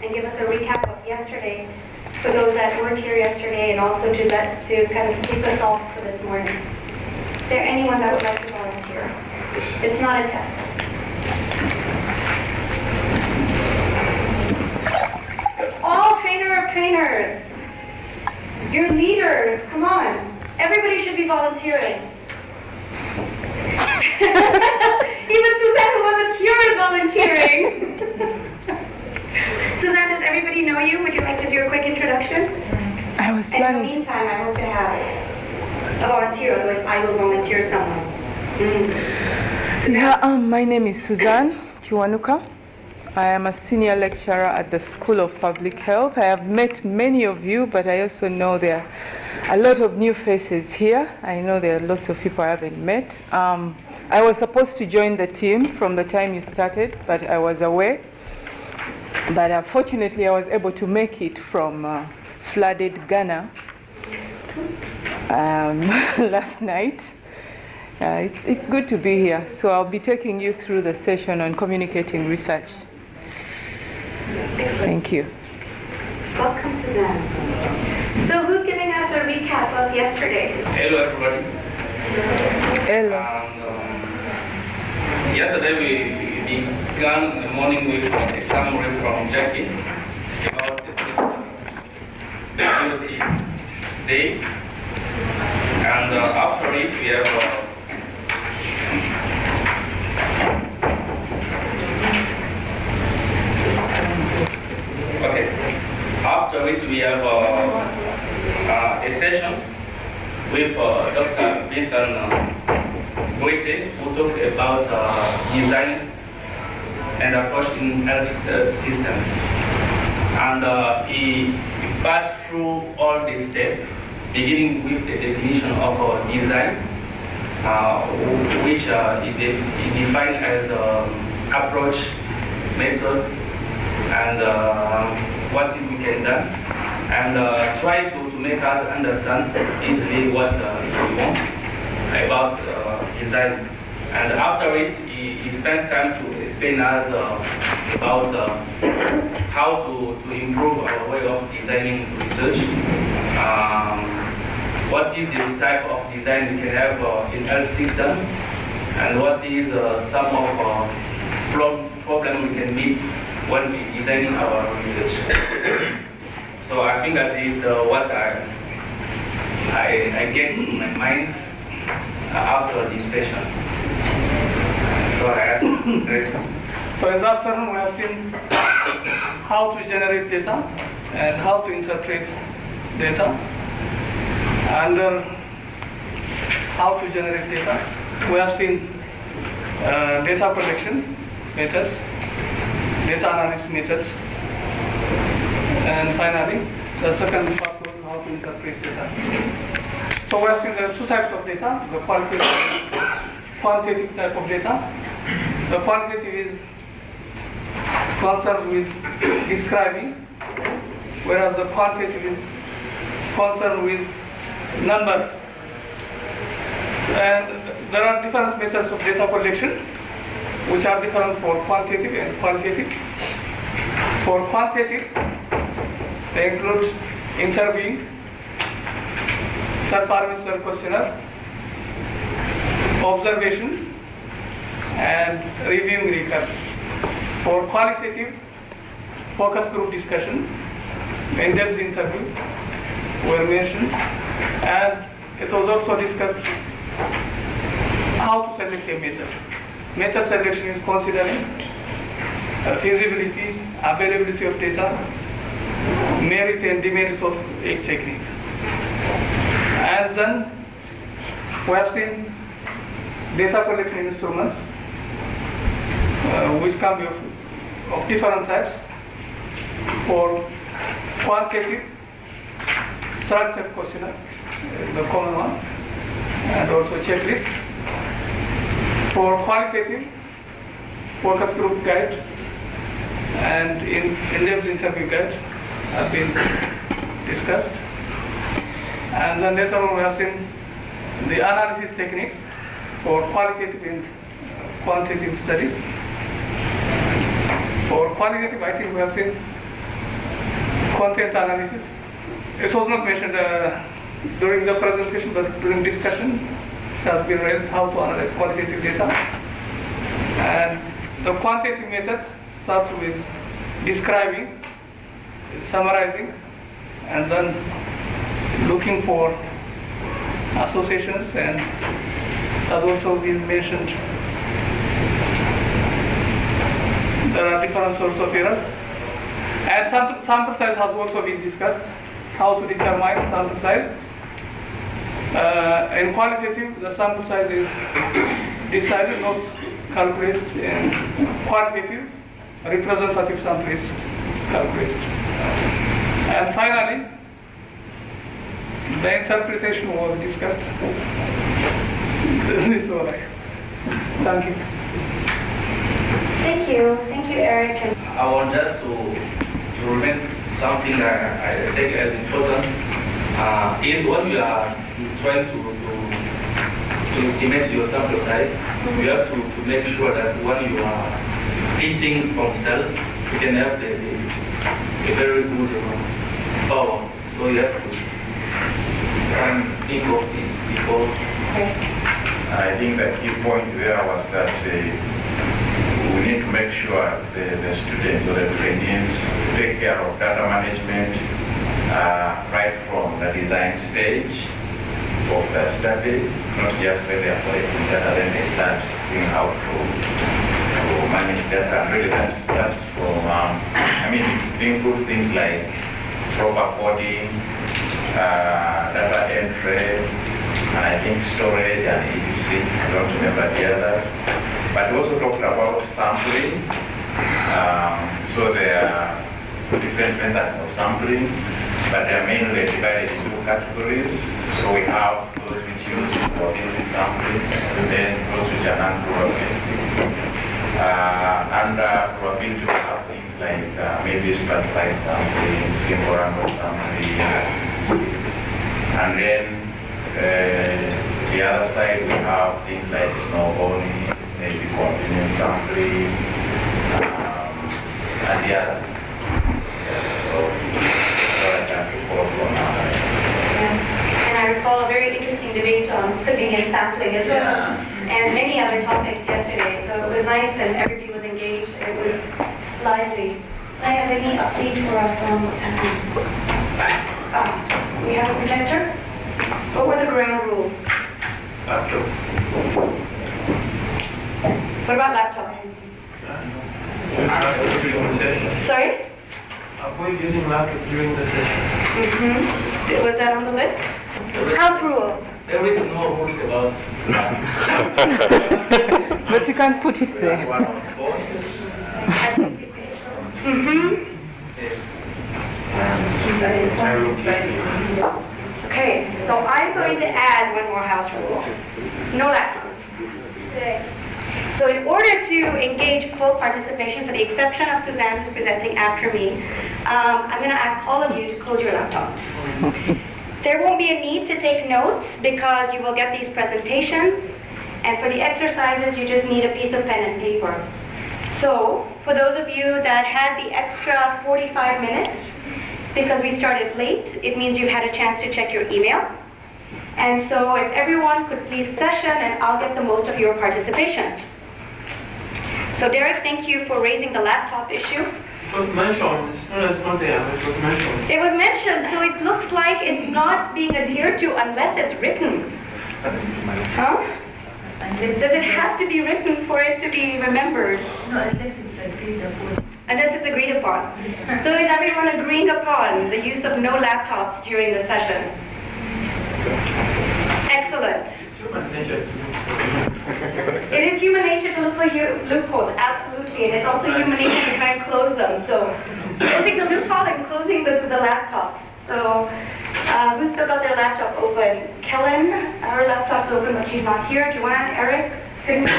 and give us a recap of yesterday for those that weren't here yesterday, and also to kind of keep us all for this morning. Is there anyone that would like to volunteer? It's not a test. All trainer of trainers. You're leaders. Come on. Everybody should be volunteering. Even Suzanne, who wasn't here, is volunteering. Suzanne, does everybody know you? Would you like to do a quick introduction? I was planning. In the meantime, I hope to have a volunteer, otherwise I will volunteer someone. Yeah, my name is Suzanne Kiwanuka. I am a senior lecturer at the School of Public Health. I have met many of you, but I also know there are a lot of new faces here. I know there are lots of people I haven't met. I was supposed to join the team from the time you started, but I was away. But fortunately, I was able to make it from flooded Ghana last night. It's good to be here. So I'll be taking you through the session on communicating research. Excellent. Thank you. Welcome, Suzanne. So who's giving us a recap of yesterday? Hello, everybody. Hello. Yesterday we began the morning with a summary from Jackie about the GOT day, and after it we have after it we have a session with Dr. Vincent Goite, who talked about design and approach in health systems. And he passed through all these steps, beginning with the definition of design, which he defined as approach, methods, and what we can do, and try to make us understand easily what we want about design. And after it, he spent time to explain us about how to improve our way of designing research, what is the type of design we can have in health system, and what is some of problem we can meet when we designing our research. So I think that is what I get in my mind after this session. So I ask you. So in the afternoon we have seen how to generate data and how to interpret data, and how to generate data. We have seen data collection methods, data analysis methods, and finally the second part was how to interpret data. So we have seen there are two types of data, the qualitative and quantitative type of data. The quantitative is concerned with describing, whereas the quantitative is concerned with numbers. And there are different methods of data collection, which are different for quantitative and qualitative. For quantitative, they include interviewing, self-administered questionnaire, observation, and reviewing records. For qualitative, focus group discussion, in-depth interview were mentioned, and it was also discussed how to select a method. Method selection is considering feasibility, availability of data, merit and demerit of a technique. And then we have seen data collection instruments, which can be of different types. For quantitative, structured questionnaire, the common one, and also checklist. For qualitative, focus group guide and in-depth interview guide have been discussed. And then later on we have seen the analysis techniques for qualitative and quantitative studies. For qualitative, I think we have seen content analysis. It was not mentioned during the presentation, but during discussion, it has been raised how to analyze qualitative data. And the quantitative methods start with describing, summarizing, and then looking for associations, and that also been mentioned. There are different sources of error. And sample size has also been discussed, how to determine sample size. In qualitative, the sample size is decided, not calculated. In quantitative, representative sample is calculated. And finally, the interpretation was discussed. This is all right. Thank you. Thank you, Eric. And I want just to remember something that I take as important is when you are trying to estimate your sample size, you have to make sure that when you are splitting from cells, you can have a very good power. So you have to think of it before. I think the key point there was that we need to make sure the students or the trainees take care of data management right from the design stage of the study, not just when they are collecting data, then they start seeing how to manage data. And really that's from, include things like proper coding, data entry, and I think storage and etc. I don't remember the others. But we also talked about sampling. So there are different methods of sampling, but they are mainly divided into categories. So we have those which use probability sampling, and then those which are non-probabilistic. Under probability, we have things like maybe stratified sampling, simple random sampling, and then the other side we have things like snowballing, maybe continuous sampling, and the others. So I can recall from now. And I recall a very interesting debate on cooking and sampling as well, and many other topics yesterday. So it was nice and everybody was engaged. It was lively. Do I have any update for us on what's happening? We have a projector? What were the ground rules? Laptops. What about laptops? During the session. Sorry? Avoid using laptop during the session. Was that on the list? House rules. There is no rules about But you can put it there. one on phones. Okay, so I'm going to add one more house rule. No laptops. So in order to engage full participation, for the exception of Suzanne, who's presenting after me, I'm going to ask all of you to close your laptops. There won't be a need to take notes because you will get these presentations, and for the exercises, you just need a piece of pen and paper. So for those of you that had the extra 45 minutes, because we started late, it means you've had a chance to check your email. And so if everyone could please session, and I'll get the most of your participation. So Derek, thank you for raising the laptop issue. It was mentioned. It's not there, but it was mentioned. It was mentioned, so it looks like it's not being adhered to unless it's written. Huh? Does it have to be written for it to be remembered? No, unless it's agreed upon. Unless it's agreed upon. So is everyone agreeing upon the use of no laptops during the session? Excellent. It's human nature. It is human nature to look for loopholes, absolutely, and it's also human nature to try and close them. So closing the loophole and closing the laptops. So who's still got their laptop open? Kellen, her laptop's open, but she's not here. Joanne, Eric, good.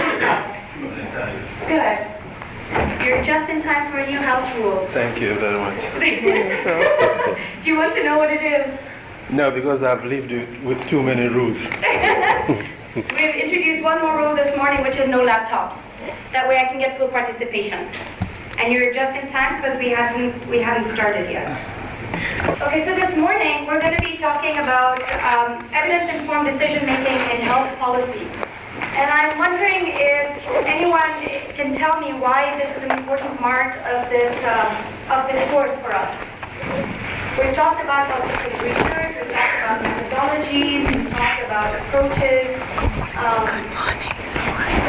Good. You're just in time for a new house rule. Thank you very much. Do you want to know what it is? No, because I've lived with too many rules. We've introduced one more rule this morning, which is no laptops. That way I can get full participation. And you're just in time because we haven't started yet. Okay, so this morning we're going to be talking about evidence-informed decision-making in health policy. And I'm wondering if anyone can tell me why this is an important part of this course for us. We've talked about health systems research, we've talked about methodologies, we've talked about approaches.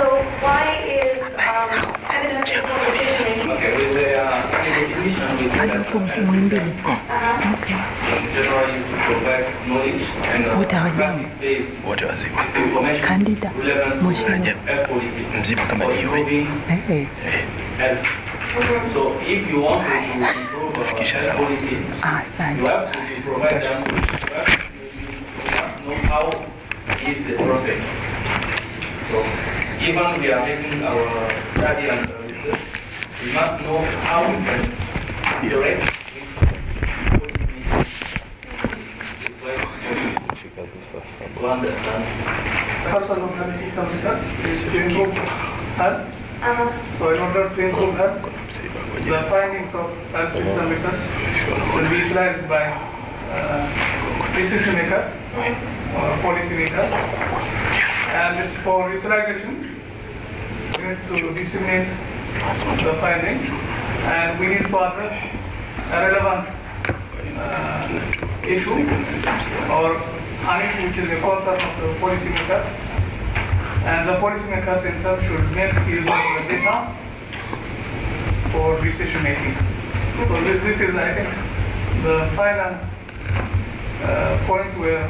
So why is evidence-informed decision-making? Okay, with the definition, we say that generally to provide knowledge and practice-based information relevant to health policy for improving health. So if you want to improve health policy, you have to provide them, you must know how is the process. So even we are making our study and research, we must know how we can interact with to understand. Purpose of health system research is to improve health. So in order to improve health, the findings of health system research will be utilized by decision makers or policy makers. And for utilization, we need to disseminate the findings, and we need to address a relevant issue or an issue which is a concern of the policy makers. And the policy makers in turn should make use of the data for decision making. So this is, I think, the final point where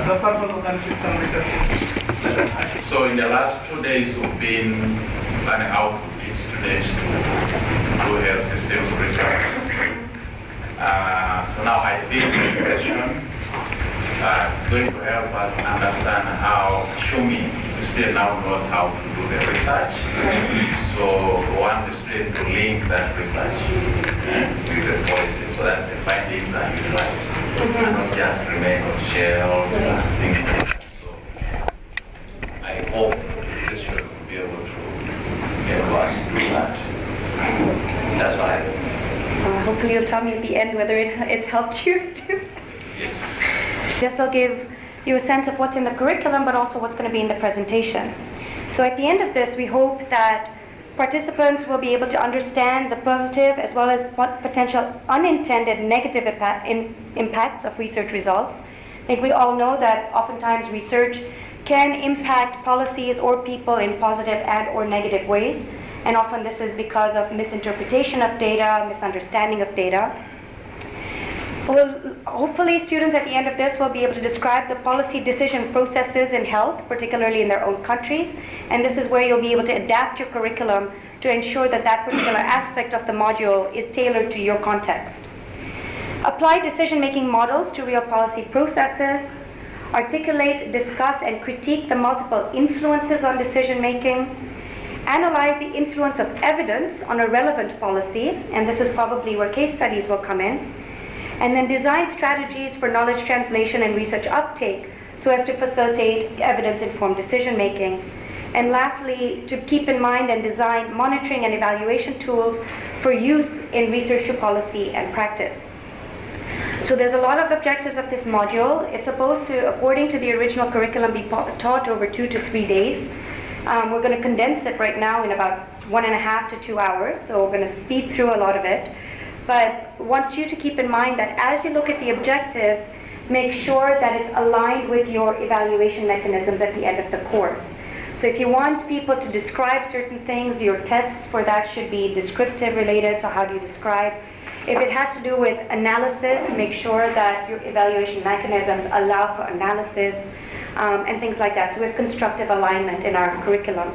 the purpose of health system research is. So in the last 2 days, we've been planning out with these students to do health systems research. So now I think this session is going to help us understand how Shumi still now knows how to do the research. So we want the student to link that research with the policy so that the findings are utilized and not just remain on shelves and things like that. So I hope this session will be able to help us do that. That's what I think. Hopefully you'll tell me at the end whether it's helped you too. Yes. This will give you a sense of what's in the curriculum, but also what's going to be in the presentation. So at the end of this, we hope that participants will be able to understand the positive as well as what potential unintended negative impacts of research results. I think we all know that oftentimes research can impact policies or people in positive and or negative ways. And often this is because of misinterpretation of data, misunderstanding of data. Well, hopefully students at the end of this will be able to describe the policy decision processes in health, particularly in their own countries. And this is where you'll be able to adapt your curriculum to ensure that that particular aspect of the module is tailored to your context. Apply decision-making models to real policy processes. Articulate, discuss, and critique the multiple influences on decision-making. Analyze the influence of evidence on a relevant policy, and this is probably where case studies will come in. And then design strategies for knowledge translation and research uptake so as to facilitate evidence-informed decision-making. And lastly, to keep in mind and design monitoring and evaluation tools for use in research to policy and practice. So there's a lot of objectives of this module. It's supposed to, according to the original curriculum, be taught over 2 to 3 days. We're going to condense it right now in about 1.5 to 2 hours, so we're going to speed through a lot of it. But want you to keep in mind that as you look at the objectives, make sure that it's aligned with your evaluation mechanisms at the end of the course. So if you want people to describe certain things, your tests for that should be descriptive related, so how do you describe? If it has to do with analysis, make sure that your evaluation mechanisms allow for analysis and things like that. So we have constructive alignment in our curriculum.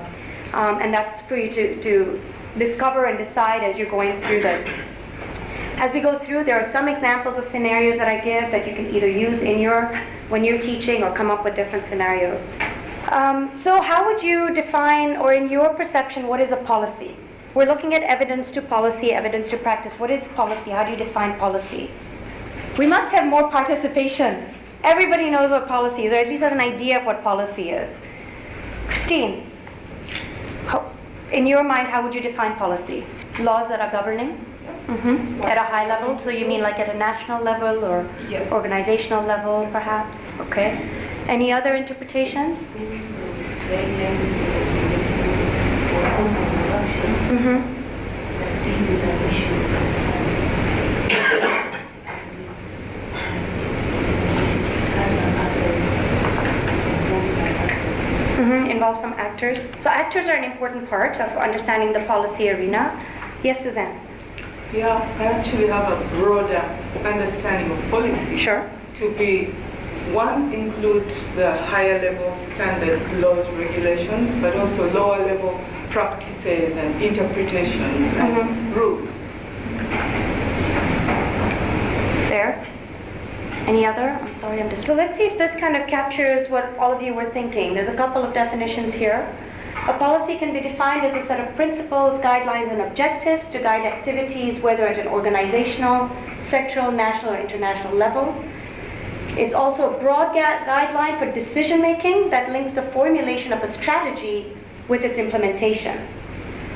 And that's for you to discover and decide as you're going through this. As we go through, there are some examples of scenarios that I give that you can either use in when you're teaching or come up with different scenarios. So how would you define, or in your perception, what is a policy? We're looking at evidence to policy, evidence to practice. What is policy? How do you define policy? We must have more participation. Everybody knows what policy is, or at least has an idea of what policy is. Christine, in your mind, how would you define policy? Laws that are governing? At a high level, so you mean like at a national level or Yes. organizational level, perhaps? Okay. Any other interpretations? Involve some actors. So actors are an important part of understanding the policy arena. Yes, Suzanne? Yeah, I actually have a broader understanding of policy. Sure. To be, one, include the higher level standards, laws, regulations, but also lower level practices and interpretations and rules. There. Any other? I'm sorry, I'm just... So let's see if this kind of captures what all of you were thinking. There's a couple of definitions here. A policy can be defined as a set of principles, guidelines, and objectives to guide activities, whether at an organizational, sectoral, national, or international level. It's also a broad guideline for decision-making that links the formulation of a strategy with its implementation.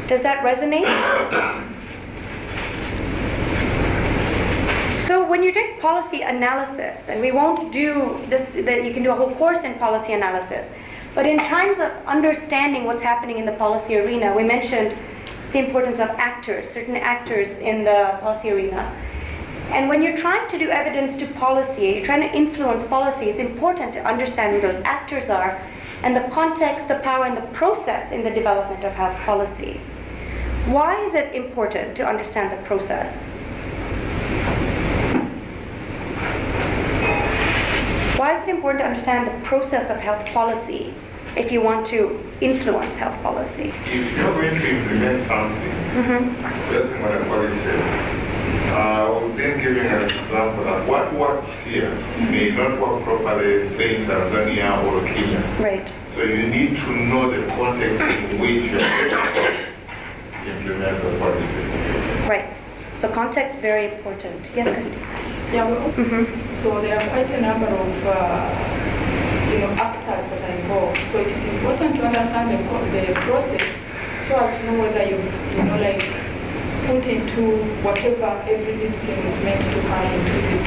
Does that resonate? So when you do policy analysis, and we won't do this, that you can do a whole course in policy analysis, but in terms of understanding what's happening in the policy arena, we mentioned the importance of actors, certain actors in the policy arena. And when you're trying to do evidence to policy, you're trying to influence policy, it's important to understand who those actors are and the context, the power, and the process in the development of health policy. Why is it important to understand the process? Why is it important to understand the process of health policy if you want to influence health policy? If you're going to implement something, based on what the policy says, I will then give you an example that what works here may not work properly, say in Tanzania or Kenya. Right. So you need to know the context in which you're going to implement the policy. Right. So context very important. Yes, Christy? Yeah, well, so there are quite a number of actors that are involved. So it is important to understand the process so as to know whether you put into whatever every discipline is meant to have into this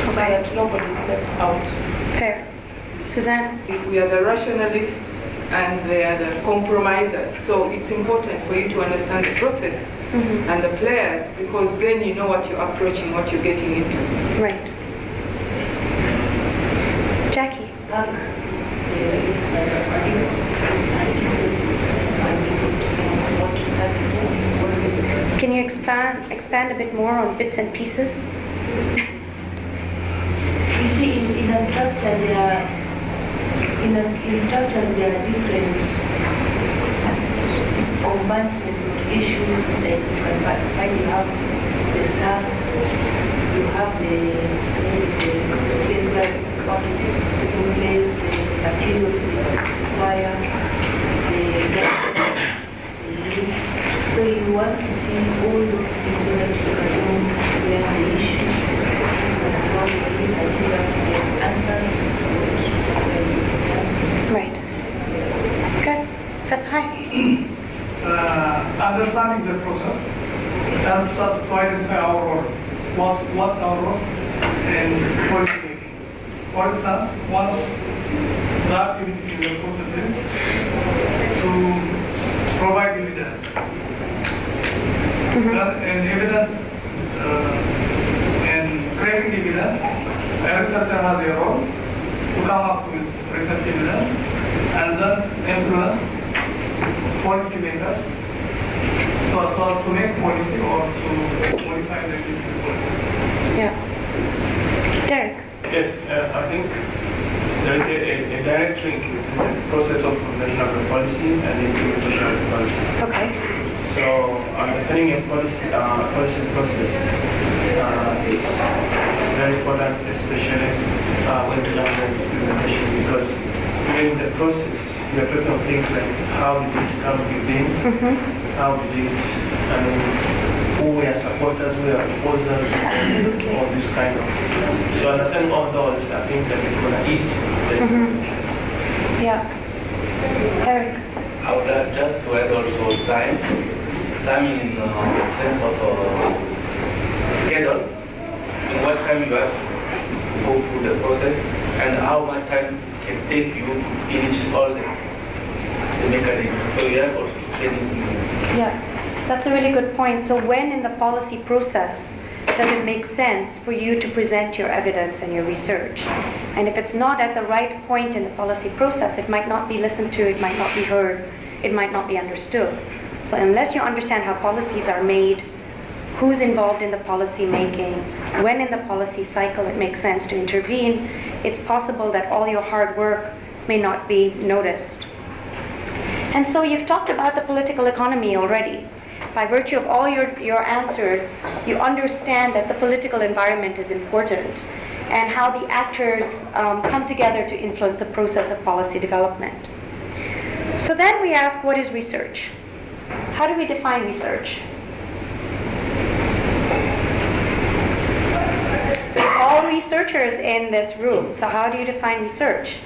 process, so that nobody is left out. Fair. Suzanne? We are the rationalists and they are the compromisers. So it's important for you to understand the process and the players, because then you know what you're approaching, what you're getting into. Right. Jackie? Can you expand a bit more on bits and pieces? You see, in a structure, in structures there are different compartments of issues. Like you can find, you have the staffs, you have the place where what is taking place, the materials they require, so you want to see all those things so that you can know where the issue and how it is, and you have the answers to Right. Okay. Professor Hai? Understanding the process helps us to identify our role. What's our role in policy making? For instance, one of the activities in the process is to provide evidence. And evidence, in creating evidence, a researcher has a role to come up with research evidence and then influence policy makers to make policy or to modify the existing policy. Yeah. Derek? Yes, I think there is a direct link between the process of formulation of the policy and the implementation of the policy. Okay. So understanding a policy process is very important, especially when it comes to implementation, because during the process we are talking of things like how did it come to being, how did it, who were supporters, who were opposers, all this kind of. So understanding all those, I think that it's going to ease the implementation. Yeah. Eric? I would just to add also time timing in the sense of schedule, in what time you have to go through the process, and how much time it take you to finish all the mechanisms. So you have also to pay it. Yeah, that's a really good point. So when in the policy process does it make sense for you to present your evidence and your research? And if it's not at the right point in the policy process, it might not be listened to, it might not be heard, it might not be understood. So unless you understand how policies are made, who's involved in the policy making, when in the policy cycle it makes sense to intervene, it's possible that all your hard work may not be noticed. And so you've talked about the political economy already. By virtue of all your answers, you understand that the political environment is important and how the actors come together to influence the process of policy development. So then we ask, what is research? How do we define research? We're all researchers in this room, so how do you define research?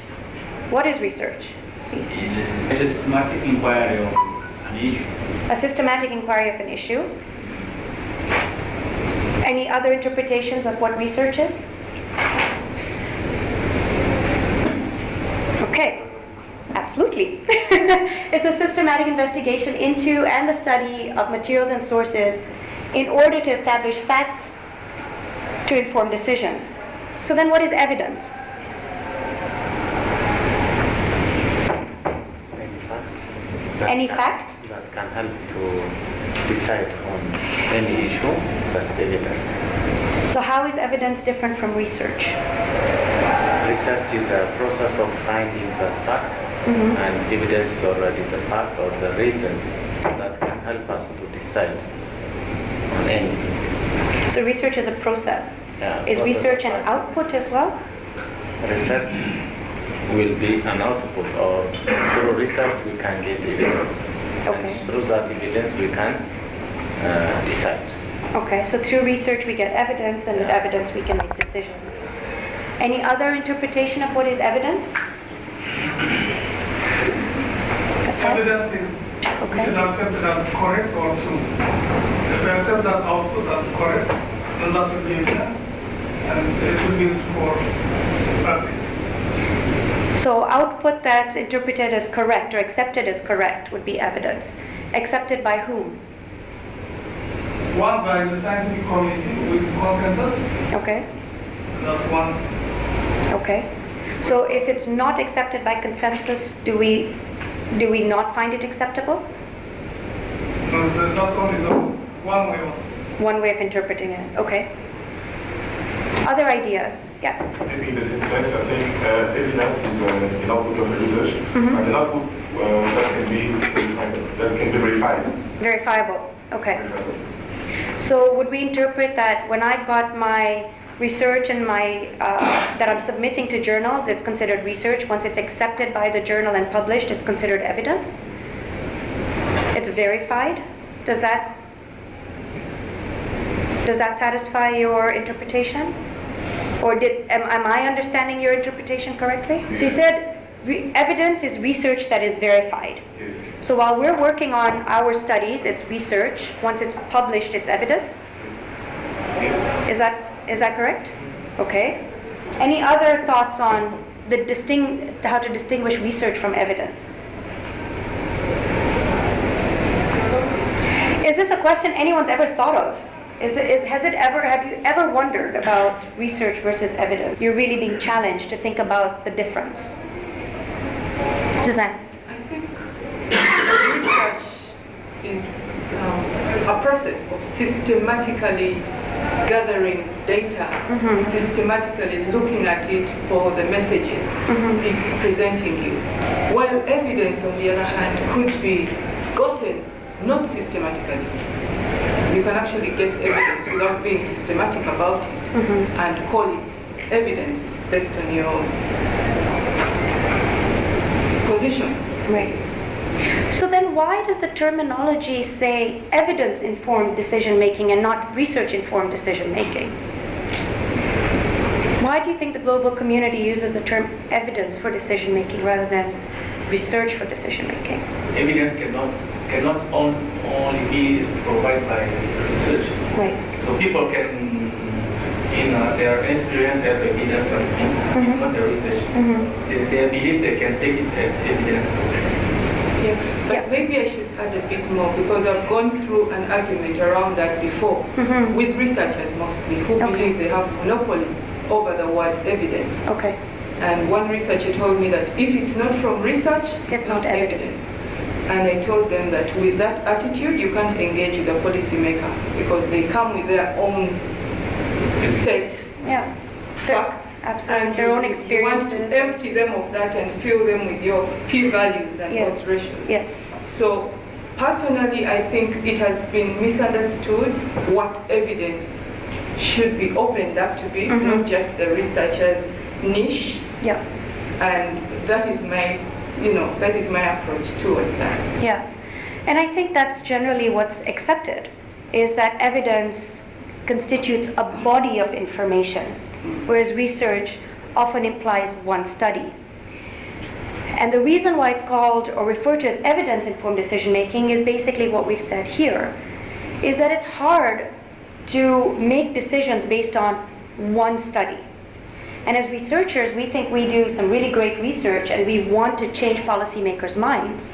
What is research? Please. A systematic inquiry of an issue. A systematic inquiry of an issue. Any other interpretations of what research is? Okay, absolutely. It's the systematic investigation into and the study of materials and sources in order to establish facts to inform decisions. So then what is evidence? Any fact? That can help to decide on any issue, that's evidence. So how is evidence different from research? Research is a process of finding the fact, and evidence is already the fact or the reason that can help us to decide on anything. So research is a process. Yeah, Is process research of an finding. output as well? Research will be an output, or through research we can get evidence. Okay. And through that evidence we can decide. Okay, so through research we get evidence, and with evidence we can make decisions. Any other interpretation of what is evidence? Hassan? Evidence is, which is accepted as correct or true. If we accept that output as correct, then that will be evidence, and it will be used for practice. So output that's interpreted as correct or accepted as correct would be evidence. Accepted by whom? One by the scientific community with consensus. Okay. That's one. Okay. So if it's not accepted by consensus, do we not find it acceptable? No, that's only the one way of. One way of interpreting it. Okay. Other ideas? Yeah. Maybe in the same sense, I think evidence is an output of research, and an output that can be verified. Verifiable. Okay. So would we interpret that when I've got my research and my that I'm submitting to journals, it's considered research. Once it's accepted by the journal and published, it's considered evidence? It's verified? Does that satisfy your interpretation? Or am I understanding your interpretation correctly? So you said evidence is research that is verified. Yes. So while we're working on our studies, it's research. Once it's published, it's evidence. Is that correct? Okay. Any other thoughts on how to distinguish research from evidence? Is this a question anyone's ever thought of? Have you ever wondered about research versus evidence? You're really being challenged to think about the difference. Suzanne? I think research is a process of systematically gathering data, systematically looking at it for the messages it's presenting you. While evidence, on the other hand, could be gotten not systematically. You can actually get evidence without being systematic about it and call it evidence based on your position. Right. So then why does the terminology say evidence-informed decision-making and not research-informed decision-making? Why do you think the global community uses the term evidence for decision-making rather than research for decision-making? Evidence cannot only be provided by research. Right. So people can, in their experience, have evidence something. It's not a research. They believe they can take it as evidence. Yeah, but maybe I should add a bit more because I've gone through an argument around that before with researchers mostly who believe they have monopoly over the word evidence. Okay. And one researcher told me that if it's not from research, it's not evidence. And I told them that with that attitude, you can't engage with the policymaker because they come with their own set facts. Absolutely. And Their own You experiences. want to empty them of that and fill them with your p-values and odds ratios. Yes. So personally, I think it has been misunderstood what evidence should be opened up to be, not just the researcher's niche. Yeah. And that is my, that is my approach towards that. Yeah. And I think that's generally what's accepted, is that evidence constitutes a body of information, whereas research often implies one study. And the reason why it's called or referred to as evidence-informed decision-making is basically what we've said here, is that it's hard to make decisions based on one study. And as researchers, we think we do some really great research and we want to change policymakers' minds.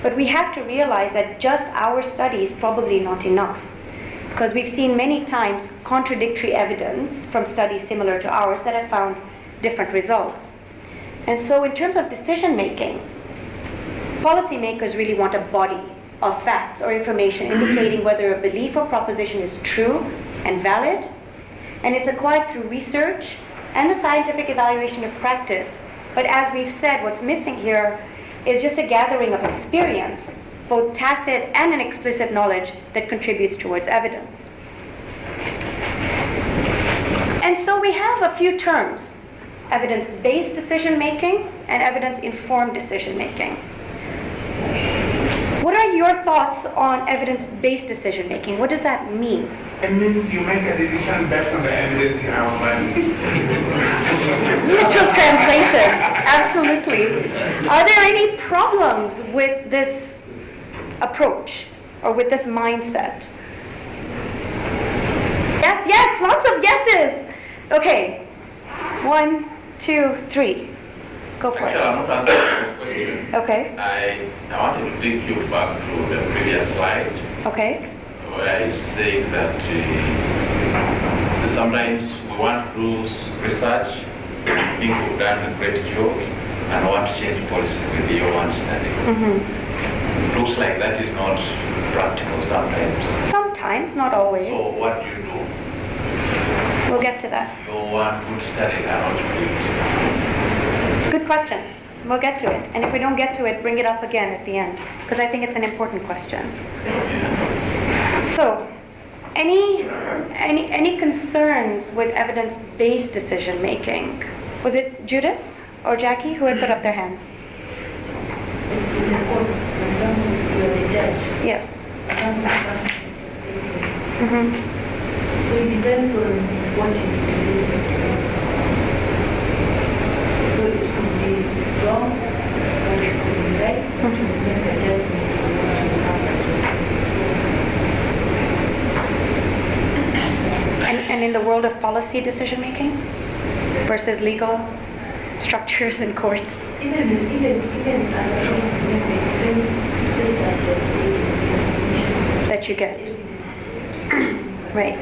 But we have to realize that just our study is probably not enough, because we've seen many times contradictory evidence from studies similar to ours that have found different results. And so in terms of decision making, policymakers really want a body of facts or information indicating whether a belief or proposition is true and valid, and it's acquired through research and the scientific evaluation of practice. But as we've said, what's missing here is just a gathering of experience, both tacit and an explicit knowledge that contributes towards evidence. And so we have a few terms: evidence-based decision-making and evidence-informed decision-making. What are your thoughts on evidence-based decision-making? What does that mean? It means you make a decision based on the evidence you have found. Literal translation, absolutely. Are there any problems with this approach or with this mindset? Yes, yes, lots of yeses. Okay, 1, 2, 3. Go for Actually, I'm not answering the question. Okay. I wanted to take you back to the previous slide. Okay. Where I say that sometimes we want to do research, think we've done a great job, and want to change policy with your understanding. Looks like that is not practical sometimes. Sometimes, not always. So what do you do? We'll get to that. You want good study and not good. Good question. We'll get to it. And if we don't get to it, bring it up again at the end, because I think it's an important question. So, any concerns with evidence-based decision-making? Was it Judith or Jackie who had put up their hands? In the courts, when someone, you're the judge. Yes. So it depends on what is presented. So it could be wrong, or it could be right, to make a judgment on what will happen. And in the world of policy decision-making versus legal structures and courts? Even as a case, maybe it depends that you get. Right.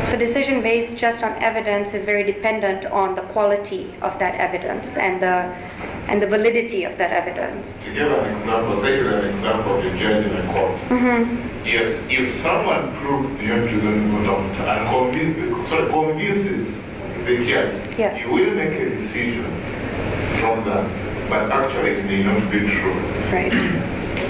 So decision based just on evidence is very dependent on the quality of that evidence and the validity of that evidence. To give an example, say an example of a judge in a court. Yes, if someone proves beyond reasonable doubt and convinces the judge, yes, he will make a decision from that, but actually it may not be true. Right.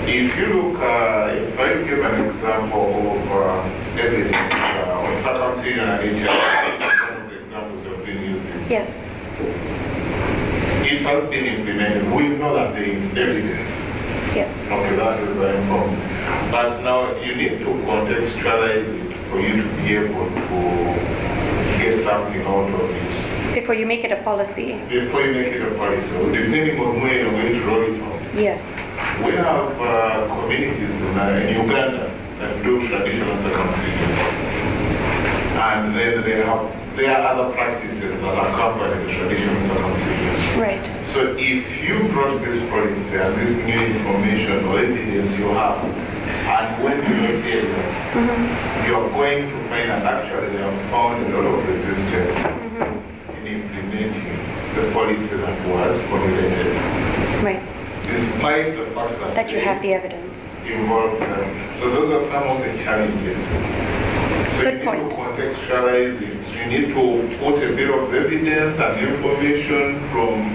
If you look, if I give an example of evidence on circumcision and HIV, one of the examples you've been using. Yes. It has been implemented. We know that there is evidence. Yes. Okay, that is important. But now you need to contextualize it for you to be able to get something out of it. Before you make it a policy. Before you make it a policy. So depending on where you're going to roll it out. Yes. We have communities in Uganda that do traditional circumcision. And then there are other practices that accompany the traditional circumcision. Right. So if you brought this policy and this new information or evidence you have, and went to those areas, you're going to find that actually they have found a lot of resistance in implementing the policy that was formulated. Right. Despite the fact that you have the evidence involved. So those are some of the challenges. So Good you need point. to contextualize it. You need to put a bit of evidence and information from.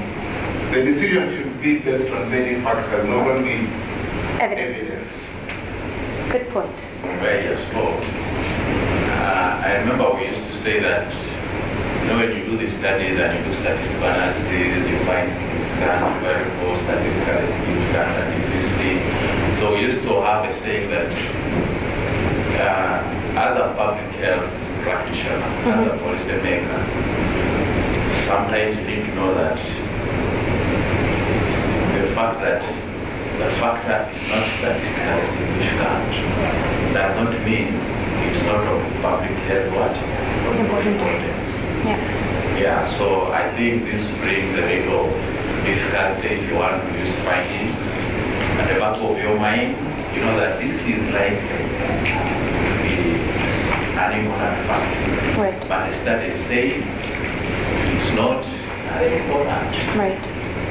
The decision should be based on many factors, not only evidence. Good point. Where you spoke, I remember we used to say that, when you do the studies and you do statistical analysis, you find significant variable, statistically significant, and you see. So we used to have a saying that as a public health practitioner, as a policy maker, sometimes you need to know that the factor is not statistically significant does not mean it's not of public health importance. Yeah, so I think this brings a little difficulty if you want to use findings at the back of your mind. You know that this is like an important fact. Right. But the studies say it's not important. Right.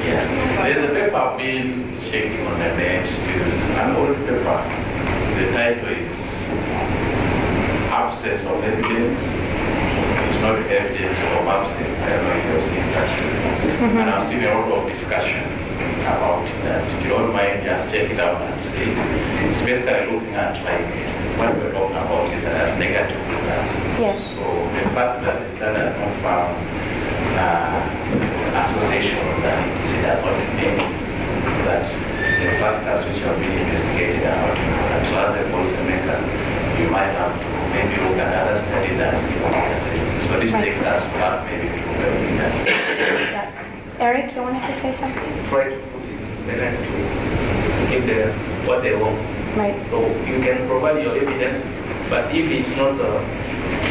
Yeah. There's a paper being shaking on the net. It is an old paper. The title is Absence of Evidence. It's not evidence of absence. I don't know if you've seen such a thing. And I've seen a lot of discussion about that. If you don't mind, just check it out and see. It's basically looking at like what we're talking about is as negative results. Yes. So the fact that the study has not found association that it does not mean that the factors which have been investigated are not important. So as a policy maker, you might have to maybe look at other studies and see what they are saying. So this takes us back maybe to where we are saying. Eric, you wanted to say something? Try to put it in the next to give them what they want. Right. So you can provide your evidence, but if it's not a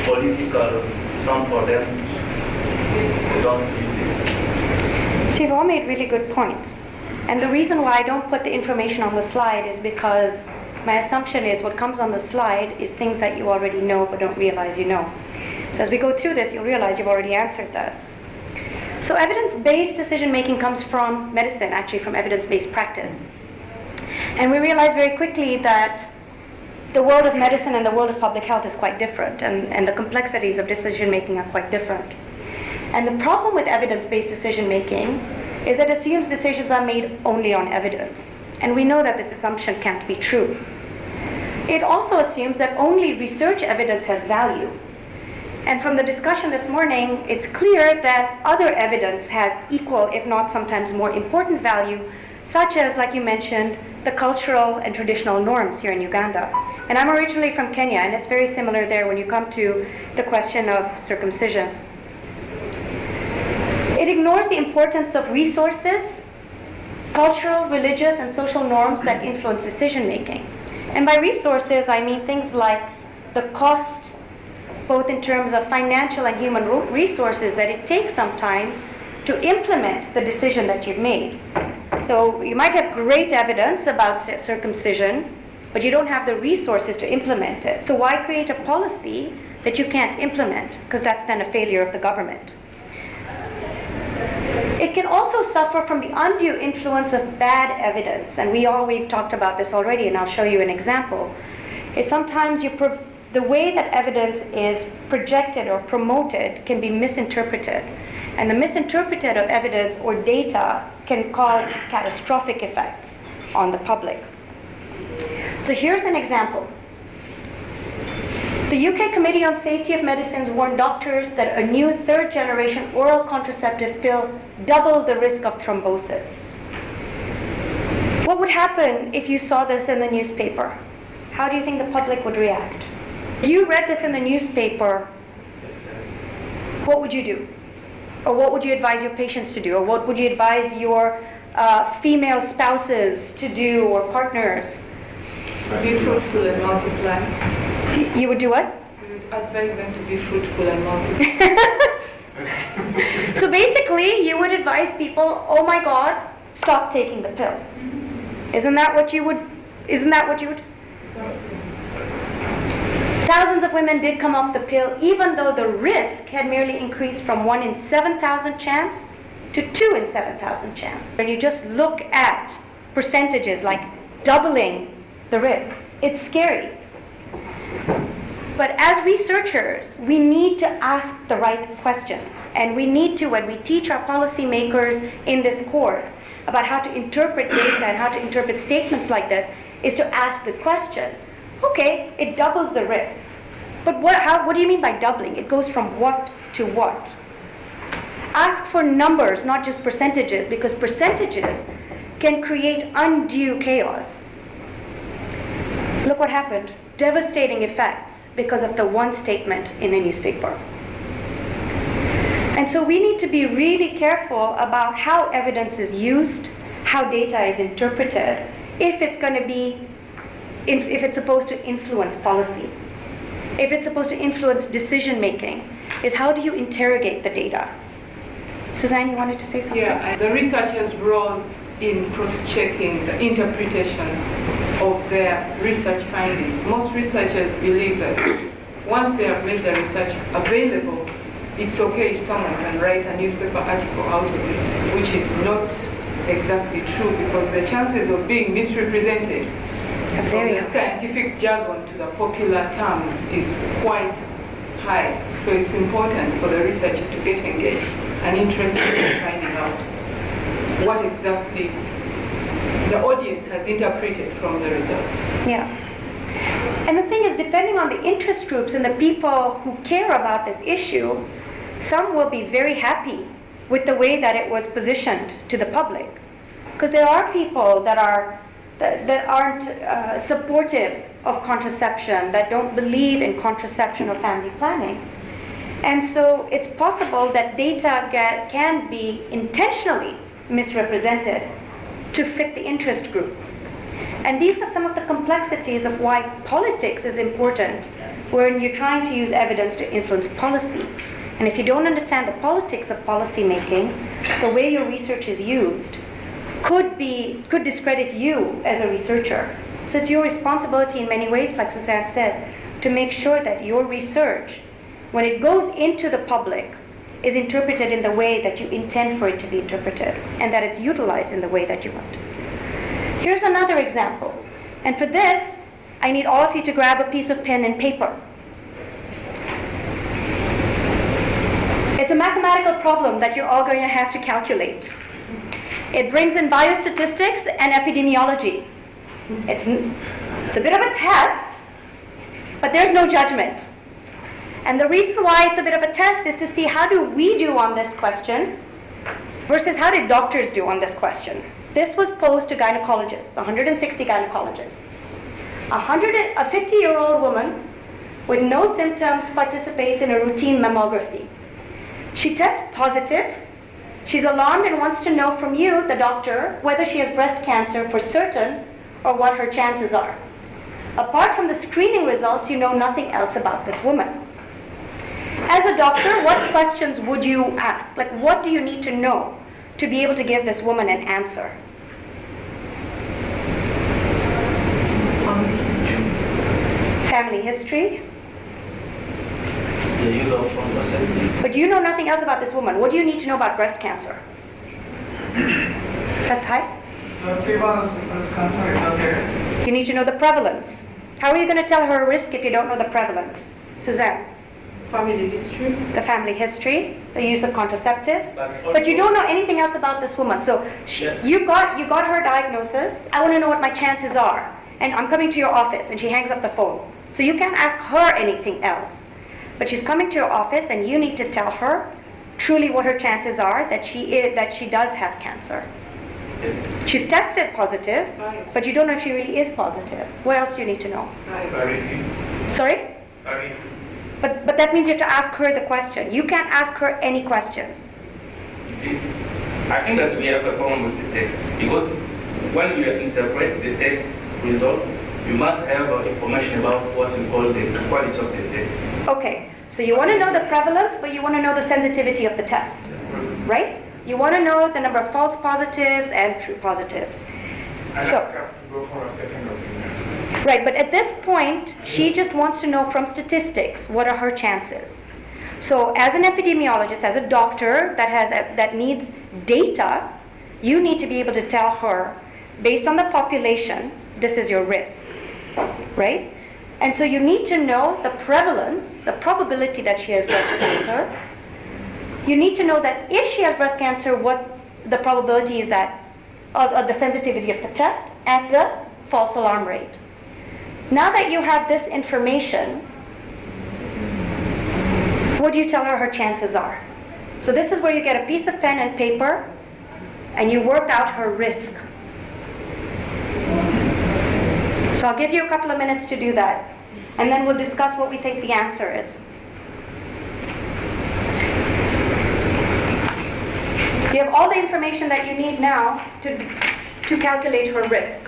political sound for them, they don't use it. So you've all made really good points. And the reason why I don't put the information on the slide is because my assumption is what comes on the slide is things that you already know but don't realize you know. So as we go through this, you'll realize you've already answered this. So evidence-based decision-making comes from medicine, actually from evidence-based practice. And we realize very quickly that the world of medicine and the world of public health is quite different, and the complexities of decision-making are quite different. And the problem with evidence-based decision-making is that it assumes decisions are made only on evidence. And we know that this assumption can't be true. It also assumes that only research evidence has value. And from the discussion this morning, it's clear that other evidence has equal, if not sometimes more important value, such as, like you mentioned, the cultural and traditional norms here in Uganda. And I'm originally from Kenya, and it's very similar there when you come to the question of circumcision. It ignores the importance of resources, cultural, religious, and social norms that influence decision-making. And by resources, I mean things like the cost, both in terms of financial and human resources that it takes sometimes to implement the decision that you've made. So you might have great evidence about circumcision, but you don't have the resources to implement it. So why create a policy that you can't implement? Because that's then a failure of the government. It can also suffer from the undue influence of bad evidence, and we've talked about this already, and I'll show you an example. Is sometimes the way that evidence is projected or promoted can be misinterpreted, and the misinterpreted of evidence or data can cause catastrophic effects on the public. So here's an example. The UK Committee on Safety of Medicines warned doctors that a new third-generation oral contraceptive pill doubled the risk of thrombosis. What would happen if you saw this in the newspaper? How do you think the public would react? If you read this in the newspaper, what would you do? Or what would you advise your patients to do? Or what would you advise your female spouses to do or partners? Be fruitful and multiply. You would do what? We would advise them to be fruitful and multiply. So basically, you would advise people, oh my God, stop taking the pill. Isn't that what you would? Thousands of women did come off the pill, even though the risk had merely increased from 1 in 7,000 chance to 2 in 7,000 chance. When you just look at percentages like doubling the risk, it's scary. But as researchers, we need to ask the right questions. And we need to, when we teach our policymakers in this course about how to interpret data and how to interpret statements like this, is to ask the question, okay, it doubles the risk. But what do you mean by doubling? It goes from what to what? Ask for numbers, not just percentages, because percentages can create undue chaos. Look what happened. Devastating effects because of the one statement in a newspaper. And so we need to be really careful about how evidence is used, how data is interpreted, if it's going to be, if it's supposed to influence policy, if it's supposed to influence decision making, is how do you interrogate the data? Suzanne, you wanted to say something? Yeah, the researchers' role in cross-checking the interpretation of their research findings. Most researchers believe that once they have made the research available, it's okay if someone can write a newspaper article out of it, which is not exactly true, because the chances of being misrepresented from the scientific jargon to the popular terms is quite high. So it's important for the researcher to get engaged and interested in finding out what exactly the audience has interpreted from the results. Yeah. And the thing is, depending on the interest groups and the people who care about this issue, some will be very happy with the way that it was positioned to the public. Because there are people that aren't supportive of contraception, that don't believe in contraception or family planning. And so it's possible that data can be intentionally misrepresented to fit the interest group. And these are some of the complexities of why politics is important when you're trying to use evidence to influence policy. And if you don't understand the politics of policy making, the way your research is used could discredit you as a researcher. So it's your responsibility in many ways, like Suzanne said, to make sure that your research, when it goes into the public, is interpreted in the way that you intend for it to be interpreted, and that it's utilized in the way that you want. Here's another example. And for this, I need all of you to grab a piece of pen and paper. It's a mathematical problem that you're all going to have to calculate. It brings in biostatistics and epidemiology. It's a bit of a test, but there's no judgment. And the reason why it's a bit of a test is to see how do we do on this question versus how did doctors do on this question. This was posed to gynecologists, 160 gynecologists. A 50-year-old woman with no symptoms participates in a routine mammography. She tests positive. She's alarmed and wants to know from you, the doctor, whether she has breast cancer for certain or what her chances are. Apart from the screening results, you know nothing else about this woman. As a doctor, what questions would you ask? Like, what do you need to know to be able to give this woman an answer? Family history. The use of contraceptives. But you know nothing else about this woman. What do you need to know about breast cancer? That's high. The prevalence of breast cancer is okay. You need to know the prevalence. How are you going to tell her a risk if you don't know the prevalence? Suzanne? Family history. The family history, the use of contraceptives. But you don't know anything else about this woman. So you got her diagnosis. I want to know what my chances are. And I'm coming to your office, and she hangs up the phone. So you can't ask her anything else. But she's coming to your office, and you need to tell her truly what her chances are that she does have cancer. She's tested positive, but you don't know if she really is positive. What else do you need to know? Sorry? But that means you have to ask her the question. You can't ask her any questions. I think that we have a problem with the test. Because when you interpret the test results, you must have information about what we call the quality of the test. Okay, so you want to know the prevalence, but you want to know the sensitivity of the test, right? You want to know the number of false positives and true positives. So, Go for a second opinion. right, but at this point, she just wants to know from statistics, what are her chances? So as an epidemiologist, as a doctor that needs data, you need to be able to tell her, based on the population, this is your risk, right? And so you need to know the prevalence, the probability that she has breast cancer. You need to know that if she has breast cancer, what the probability is that of the sensitivity of the test and the false alarm rate. Now that you have this information, what do you tell her her chances are? So this is where you get a piece of pen and paper and you work out her risk. So I'll give you a couple of minutes to do that, and then we'll discuss what we think the answer is. You have all the information that you need now to calculate her risk.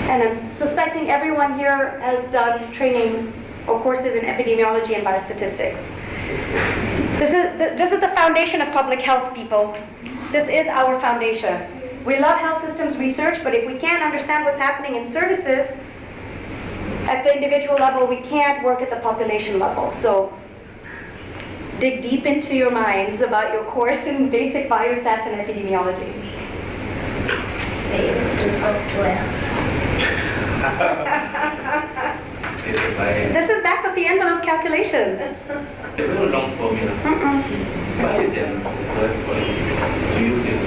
And I'm suspecting everyone here has done training or courses in epidemiology and biostatistics. This is the foundation of public health, people. This is our foundation. We love health systems research, but if we can't understand what's happening in services at the individual level, we can't work at the population level. So dig deep into your minds about your course in basic biostats and epidemiology. They used to software. This is back of the envelope calculations. A very long formula. Why is it correct to use it?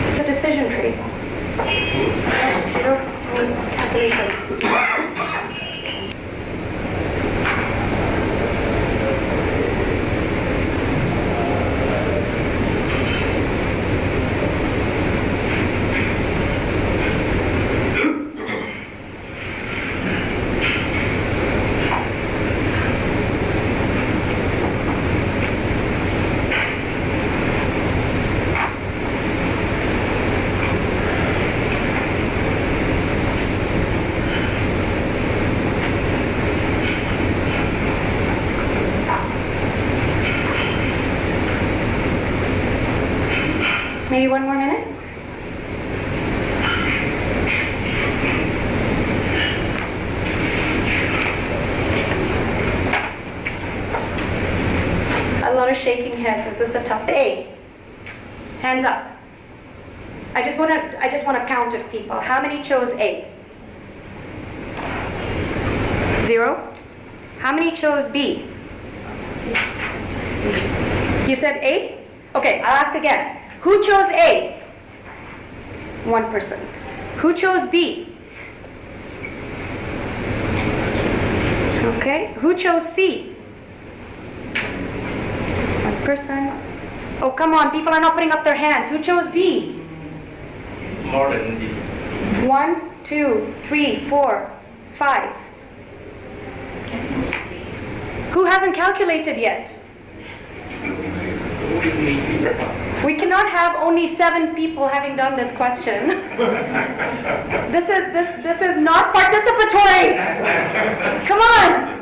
It's a decision tree. Maybe one more minute? A lot of shaking heads. Is this a tough A? Hands up. I just want to count of people. How many chose A? 0. How many chose B? You said A? Okay, I'll ask again. Who chose A? One person. Who chose B? Okay. Who chose C? One person. Oh, come on. People are not putting up their hands. Who chose D? More than D. 1, 2, 3, 4, 5. Who hasn't calculated yet? We cannot have only 7 people having done this question. This is not participatory. Come on.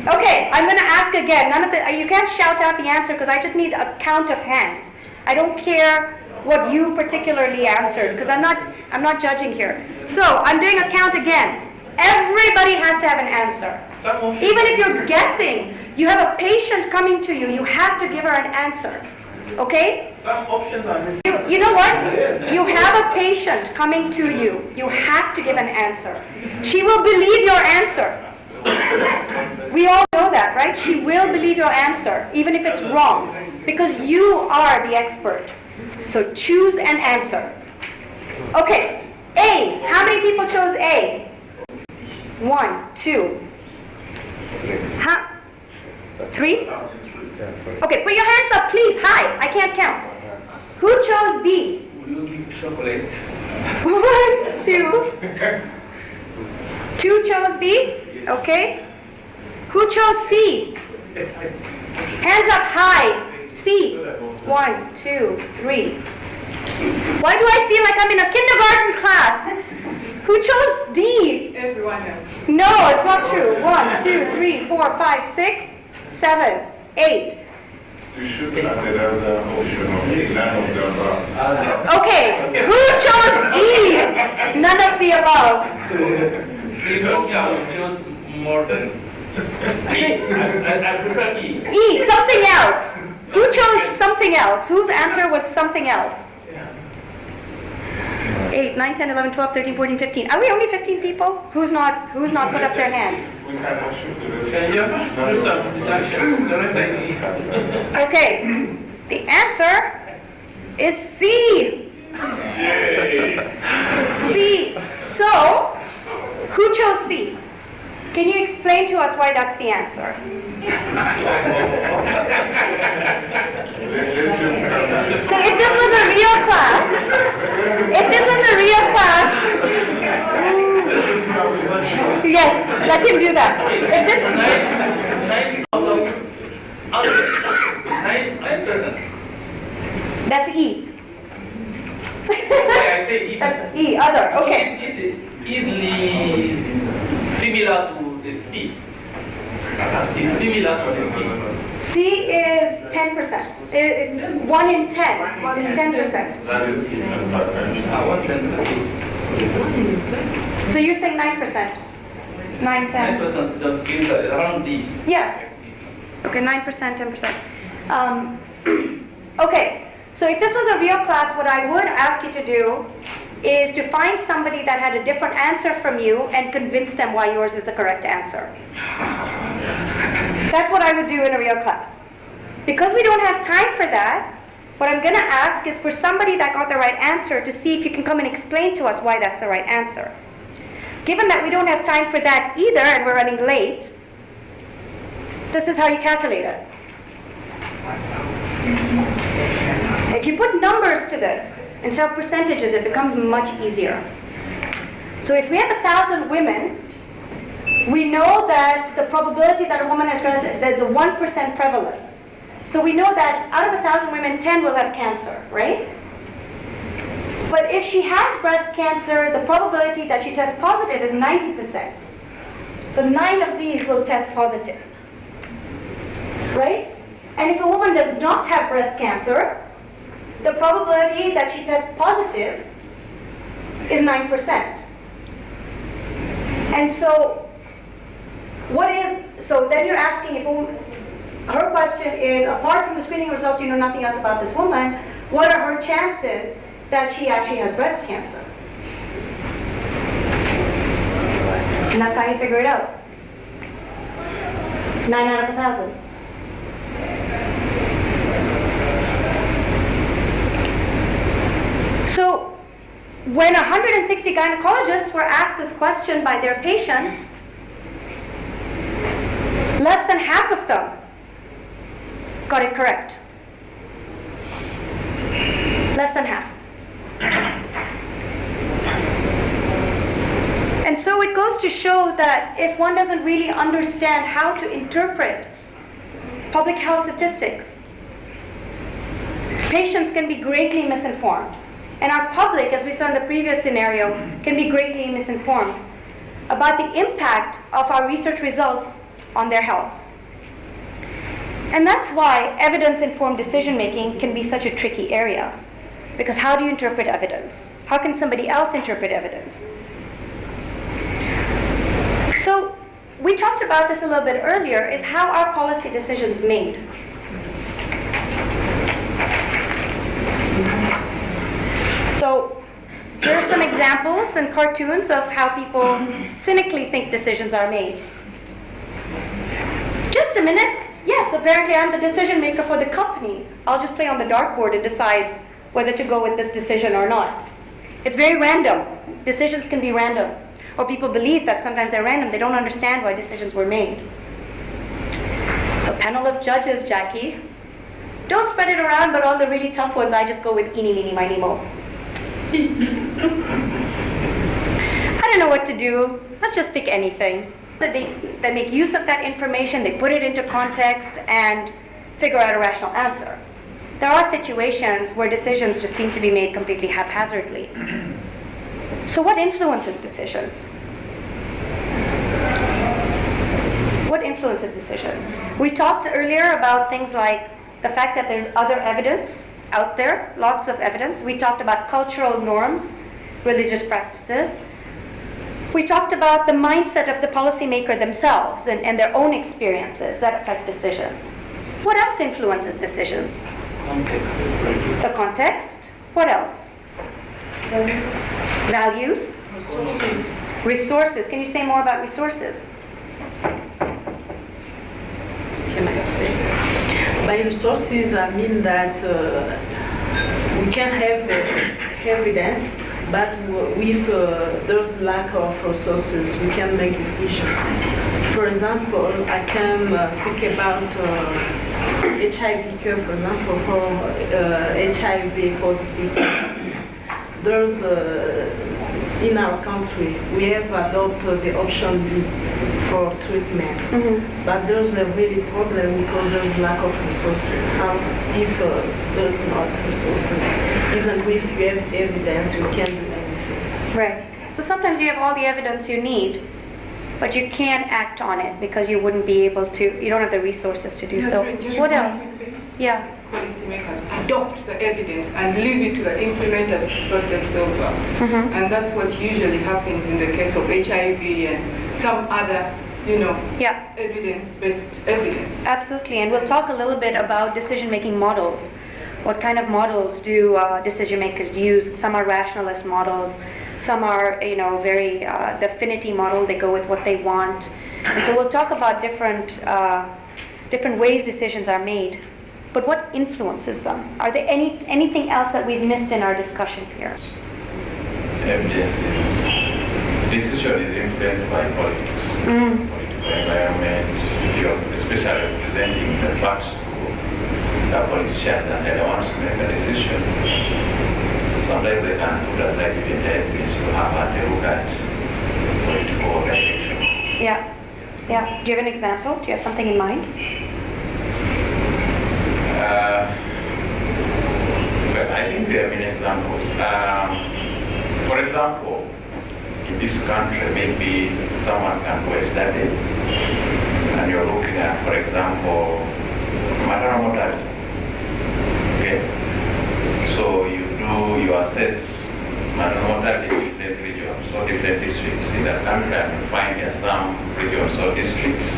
Okay, I'm going to ask again. You can't shout out the answer because I just need a count of hands. I don't care what you particularly answered because I'm not judging here. So I'm doing a count again. Everybody has to have an answer. Even if you're guessing, you have a patient coming to you, you have to give her an answer. Okay? Some options are missing. You know what? You have a patient coming to you. You have to give an answer. She will believe your answer. We all know that, right? She will believe your answer, even if it's wrong, because you are the expert. So choose an answer. Okay, A. How many people chose A? 1, 2, Huh? 3? Yeah, sorry. Okay, put your hands up, please. High. I can't count. Who chose B? Will you give chocolates? 1, 2. 2 chose B? Okay. Who chose C? Hands up high. C. 1, 2, 3. Why do I feel like I'm in a kindergarten class? Who chose D? Everyone else. No, it's not true. 1, 2, 3, 4, 5, 6, 7, 8. You should have another option of none of the above. Okay, who chose E? None of the above. It's okay, I will choose more than I prefer E. E, something else. Who chose something else? Whose answer was something else? 8, 9, 10, 11, 12, 13, 14, 15. Are we only 15 people? Who's not put up their hand? We cannot shoot the rest. Can you do some deduction? The rest I need. Okay, the answer is C. C. So, who chose C? Can you explain to us why that's the answer? So if this was a real class, yes, let him do that. If this, 9 out of 100. 9%. that's E. I say E. That's E, other, okay. It's easily similar to the C. It's similar to the C. C is 10%. 1 in 10 is 10%. That is 10%. I want 10%. So you're saying 9%. 9, 10. 9% just means around D. Yeah. Okay, 9%, 10%. Okay, so if this was a real class, what I would ask you to do is to find somebody that had a different answer from you and convince them why yours is the correct answer. That's what I would do in a real class. Because we don't have time for that, what I'm going to ask is for somebody that got the right answer to see if you can come and explain to us why that's the right answer. Given that we don't have time for that either and we're running late, this is how you calculate it. If you put numbers to this instead of percentages, it becomes much easier. So if we have 1,000 women, we know that the probability that a woman has breast, there's a 1% prevalence. So we know that out of 1,000 women, 10 will have cancer, right? But if she has breast cancer, the probability that she tests positive is 90%. So 9 of these will test positive, right? And if a woman does not have breast cancer, the probability that she tests positive is 9%. And so, so then you're asking if her question is, apart from the screening results, you know nothing else about this woman, what are her chances that she actually has breast cancer? And that's how you figure it out. 9 out of 1,000. So when 160 gynecologists were asked this question by their patient, less than half of them got it correct. Less than half. And so it goes to show that if one doesn't really understand how to interpret public health statistics, patients can be greatly misinformed. And our public, as we saw in the previous scenario, can be greatly misinformed about the impact of our research results on their health. And that's why evidence-informed decision-making can be such a tricky area. Because how do you interpret evidence? How can somebody else interpret evidence? So we talked about this a little bit earlier, is how are policy decisions made? So here are some examples and cartoons of how people cynically think decisions are made. Just a minute. Yes, apparently I'm the decision maker for the company. I'll just play on the dartboard and decide whether to go with this decision or not. It's very random. Decisions can be random. Or people believe that sometimes they're random. They don't understand why decisions were made. Panel of judges, Jackie. Don't spread it around, but on the really tough ones, I just go with eeny, meeny, miny, mo. I don't know what to do. Let's just pick anything. They make use of that information, they put it into context, and figure out a rational answer. There are situations where decisions just seem to be made completely haphazardly. So what influences decisions? What influences decisions? We talked earlier about things like the fact that there's other evidence out there, lots of evidence. We talked about cultural norms, religious practices. We talked about the mindset of the policymaker themselves and their own experiences that affect decisions. What else influences decisions? Context. The context. What else? Values. Resources. Resources. Can you say more about resources? Can I say? By resources, I mean that we can have evidence, but if there's lack of resources, we can make decisions. For example, I can speak about HIV care, for example, for HIV positive. There's, in our country, we have adopted the option B for treatment. But there's a really problem because there's lack of resources. How if there's not resources, even if you have evidence, you can't do anything. Right. So sometimes you have all the evidence you need, but you can't act on it because you wouldn't be able to, you don't have the resources to do so. What else? Yeah. Policymakers adopt the evidence and leave it to the implementers to sort themselves out. And that's what usually happens in the case of HIV and some other, evidence-based evidence. Absolutely. And we'll talk a little bit about decision-making models. What kind of models do decision makers use? Some are rationalist models. Some are, very the affinity model. They go with what they want. And so we'll talk about different ways decisions are made. But what influences them? Are there anything else that we've missed in our discussion here? Evidence is, decision is influenced by politics, political environment. If you're especially representing the facts to the politicians and they want to make a decision, sometimes they can put aside even the evidence to have a look at political direction. Yeah. Do you have an example? Do you have something in mind? But I think there are many examples. For example, in this country, maybe someone can go a study, and you're looking at, for example, maternal mortality. Okay? So you assess maternal mortality in different regions or different districts in the country, and you find there are some regions or districts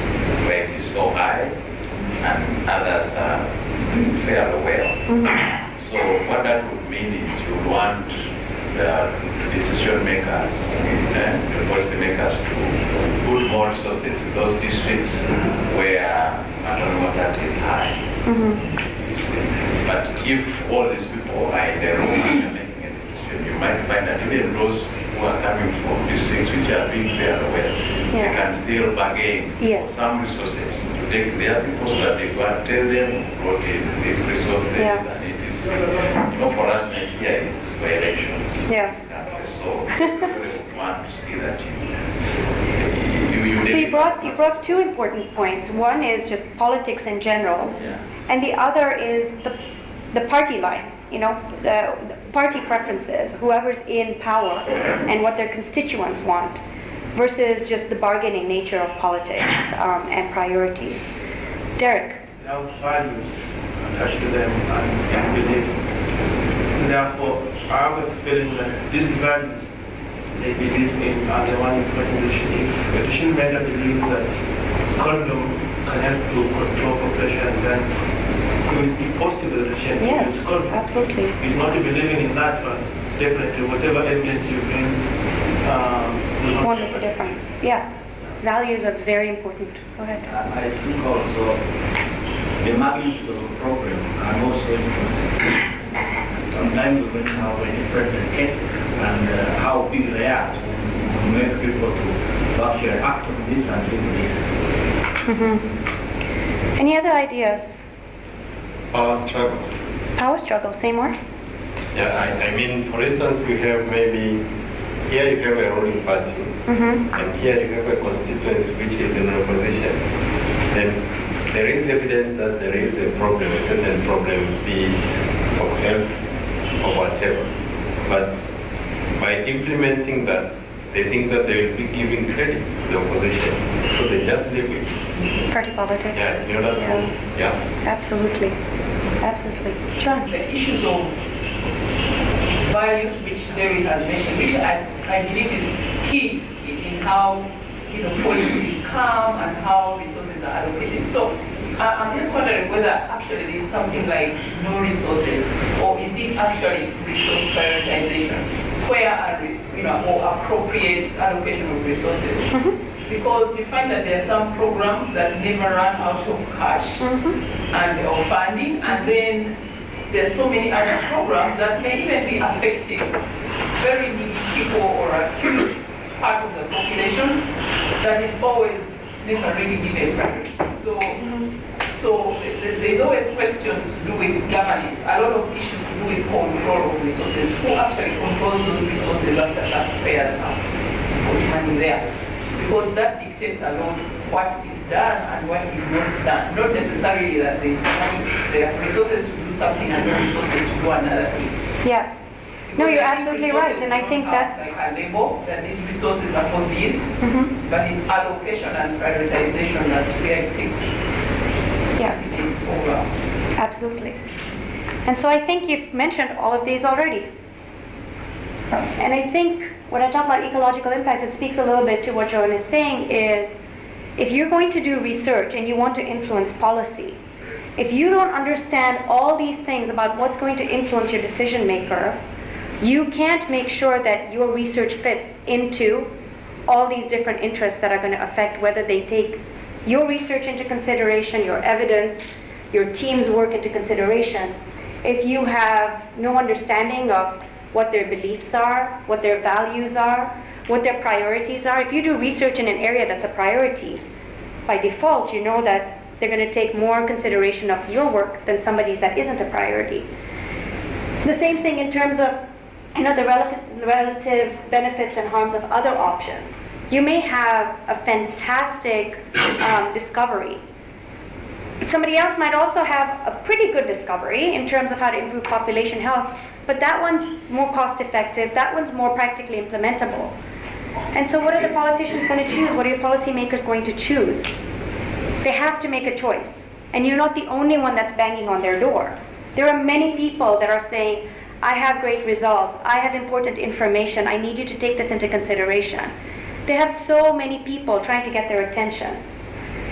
where it is so high, and others are doing fairly well. So what that would mean is you want the decision makers, the policy makers to put more resources in those districts where maternal mortality is high. You see. But if all these people are in the room and they're making a decision, you might find that even those who are coming from districts which are doing fairly well, they can still bargain for some resources to take their people so that they go and tell them who brought in these resources and it is, for us next year is for elections. So we want to see that So you brought two important points. One is just politics in general, and the other is the party line. The party preferences, whoever's in power, and what their constituents want, versus just the bargaining nature of politics and priorities. Derek. They have values attached to them and beliefs. Therefore, I have a feeling that these values they believe in are the one influencing the decision. If a decision maker believes that condom can help to control population, then it will be positive the decision to use condom. Absolutely. It's not believing in that, but definitely whatever evidence you bring won't make a difference. Values are very important. Go ahead. I think also the magnitude of the problem can also influence. Sometimes we can have different cases and how big they are to make people to actually act on this and do this. Any other ideas? Power struggle. Power struggle, say more. Yeah, I mean, for instance, you have maybe, here you have a ruling party, and here you have a constituency which is in opposition. Then there is evidence that there is a problem, a certain problem, be it of health or whatever. But by implementing that, they think that they will be giving credit to the opposition. So they just leave it. Party politics. Yeah, you know that too? Yeah. Absolutely. Absolutely. John? The issues of values which David has mentioned, which I believe is key in how policies come and how resources are allocated. So I'm just wondering whether actually there is something like no resources, or is it actually resource prioritization, where are or appropriate allocation of resources? Because you find that there are some programs that never run out of cash and or funding, and then there's so many other programs that may even be affecting very needy people or a huge part of the population that is always never really given priority. So there's always questions to do with governance, a lot of issues to do with control of resources. Who actually controls those resources after taxpayers have put money there? Because that dictates a lot what is done and what is not done. Not necessarily that there is money, there are resources to do something and no resources to do another thing. Yeah. No, you're absolutely right, and I think that like a label that these resources are for this, but it's allocation and prioritization that really takes precedence over. Absolutely. And so I think you've mentioned all of these already. And I think when I talk about ecological impacts, it speaks a little bit to what Joan is saying is, if you're going to do research and you want to influence policy, if you don't understand all these things about what's going to influence your decision maker, you can't make sure that your research fits into all these different interests that are going to affect whether they take your research into consideration, your evidence, your team's work into consideration. If you have no understanding of what their beliefs are, what their values are, what their priorities are, if you do research in an area that's a priority, by default you know that they're going to take more consideration of your work than somebody's that isn't a priority. The same thing in terms of the relative benefits and harms of other options. You may have a fantastic discovery, but somebody else might also have a pretty good discovery in terms of how to improve population health, but that one's more cost effective, that one's more practically implementable. And so what are the politicians going to choose? What are your policymakers going to choose? They have to make a choice. And you're not the only one that's banging on their door. There are many people that are saying, I have great results, I have important information, I need you to take this into consideration. They have so many people trying to get their attention.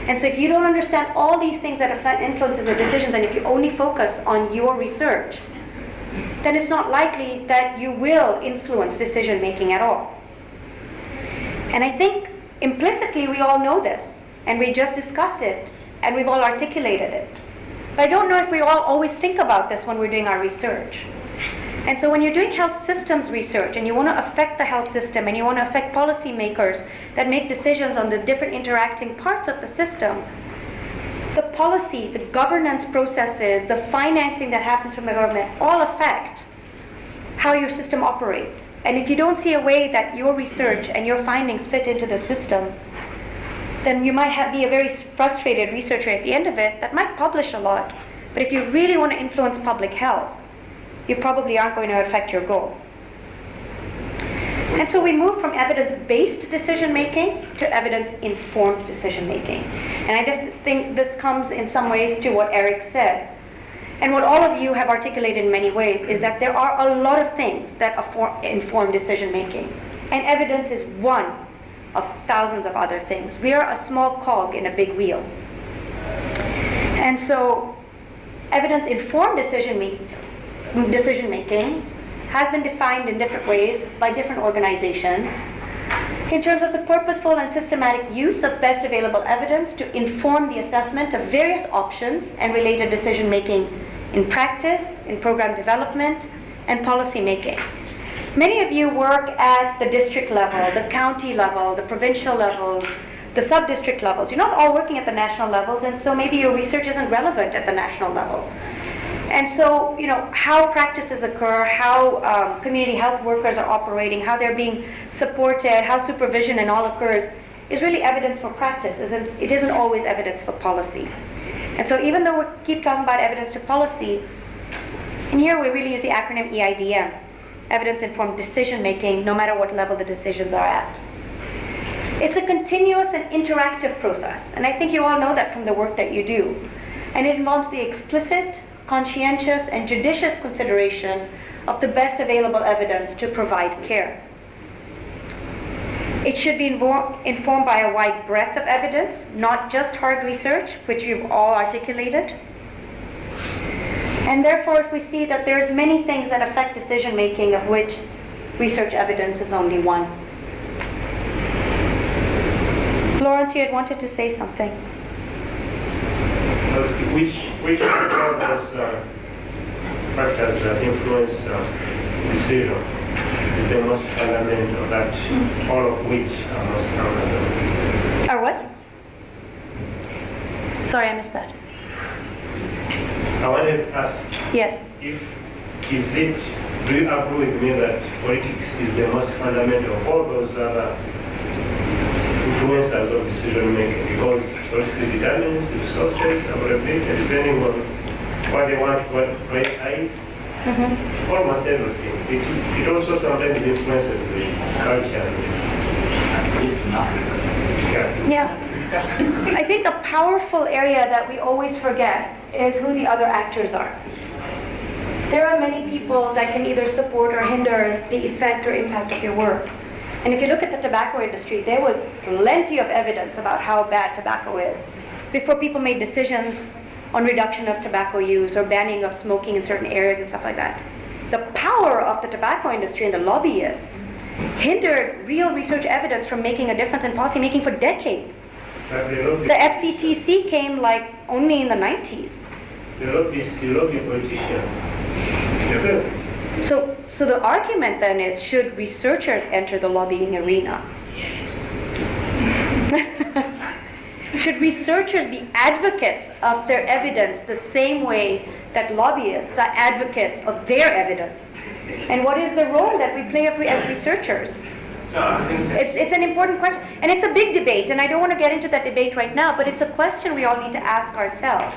And so if you don't understand all these things that influences the decisions, and if you only focus on your research, then it's not likely that you will influence decision making at all. And I think implicitly we all know this, and we just discussed it, and we've all articulated it. But I don't know if we all always think about this when we're doing our research. And so when you're doing health systems research and you want to affect the health system and you want to affect policymakers that make decisions on the different interacting parts of the system, the policy, the governance processes, the financing that happens from the government all affect how your system operates. And if you don't see a way that your research and your findings fit into the system, then you might be a very frustrated researcher at the end of it that might publish a lot. But if you really want to influence public health, you probably aren't going to affect your goal. And so we move from evidence-based decision-making to evidence-informed decision-making. And I just think this comes in some ways to what Eric said. And what all of you have articulated in many ways is that there are a lot of things that inform decision-making. And evidence is one of thousands of other things. We are a small cog in a big wheel. And so evidence-informed decision-making has been defined in different ways by different organizations in terms of the purposeful and systematic use of best available evidence to inform the assessment of various options and related decision-making in practice, in program development, and policy making. Many of you work at the district level, the county level, the provincial levels, the sub-district levels. You're not all working at the national levels, and so maybe your research isn't relevant at the national level. And so, how practices occur, how community health workers are operating, how they're being supported, how supervision and all occurs, is really evidence for practice. It isn't always evidence for policy. And so even though we keep talking about evidence to policy, in here we really use the acronym EIDM, evidence-informed decision-making, no matter what level the decisions are at. It's a continuous and interactive process, and I think you all know that from the work that you do. And it involves the explicit, conscientious, and judicious consideration of the best available evidence to provide care. It should be informed by a wide breadth of evidence, not just hard research, which you've all articulated. And therefore, if we see that there's many things that affect decision-making, of which research evidence is only one. Florence, you had wanted to say something. Which of all those factors that influence decision is the most fundamental, that all of which are most fundamental? Are what? Sorry, I missed that. I wanted to ask, yes, do you agree with me that politics is the most fundamental of all those other influencers of decision making? Because politics determines the resources, availability, depending on what they want, what to prioritize, almost everything. It also sometimes influences the culture. Yeah. I think a powerful area that we always forget is who the other actors are. There are many people that can either support or hinder the effect or impact of your work. And if you look at the tobacco industry, there was plenty of evidence about how bad tobacco is before people made decisions on reduction of tobacco use or banning of smoking in certain areas and stuff like that. The power of the tobacco industry and the lobbyists hindered real research evidence from making a difference in policy making for decades. The FCTC came like only in the 90s. The lobby politicians. So the argument then is, should researchers enter the lobbying arena? Should researchers be advocates of their evidence the same way that lobbyists are advocates of their evidence? And what is the role that we play as researchers? It's an important question, and it's a big debate, and I don't want to get into that debate right now, but it's a question we all need to ask ourselves,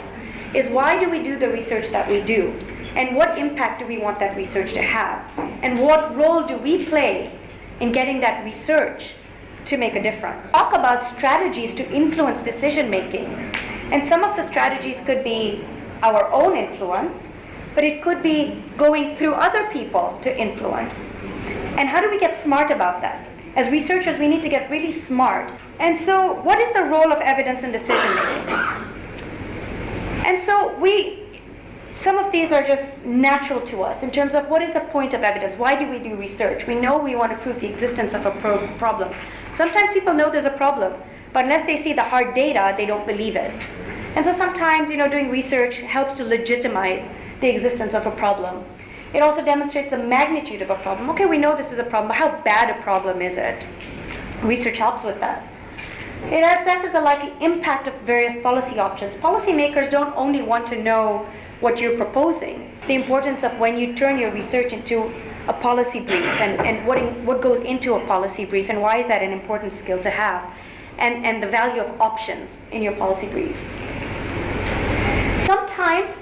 is why do we do the research that we do? And what impact do we want that research to have? And what role do we play in getting that research to make a difference? Talk about strategies to influence decision making. And some of the strategies could be our own influence, but it could be going through other people to influence. And how do we get smart about that? As researchers, we need to get really smart. And so what is the role of evidence in decision making? And so some of these are just natural to us in terms of what is the point of evidence? Why do we do research? We know we want to prove the existence of a problem. Sometimes people know there's a problem, but unless they see the hard data, they don't believe it. And so sometimes, doing research helps to legitimize the existence of a problem. It also demonstrates the magnitude of a problem. Okay, we know this is a problem, but how bad a problem is it? Research helps with that. It assesses the likely impact of various policy options. Policymakers don't only want to know what you're proposing, the importance of when you turn your research into a policy brief and what goes into a policy brief and why is that an important skill to have, and the value of options in your policy briefs. Sometimes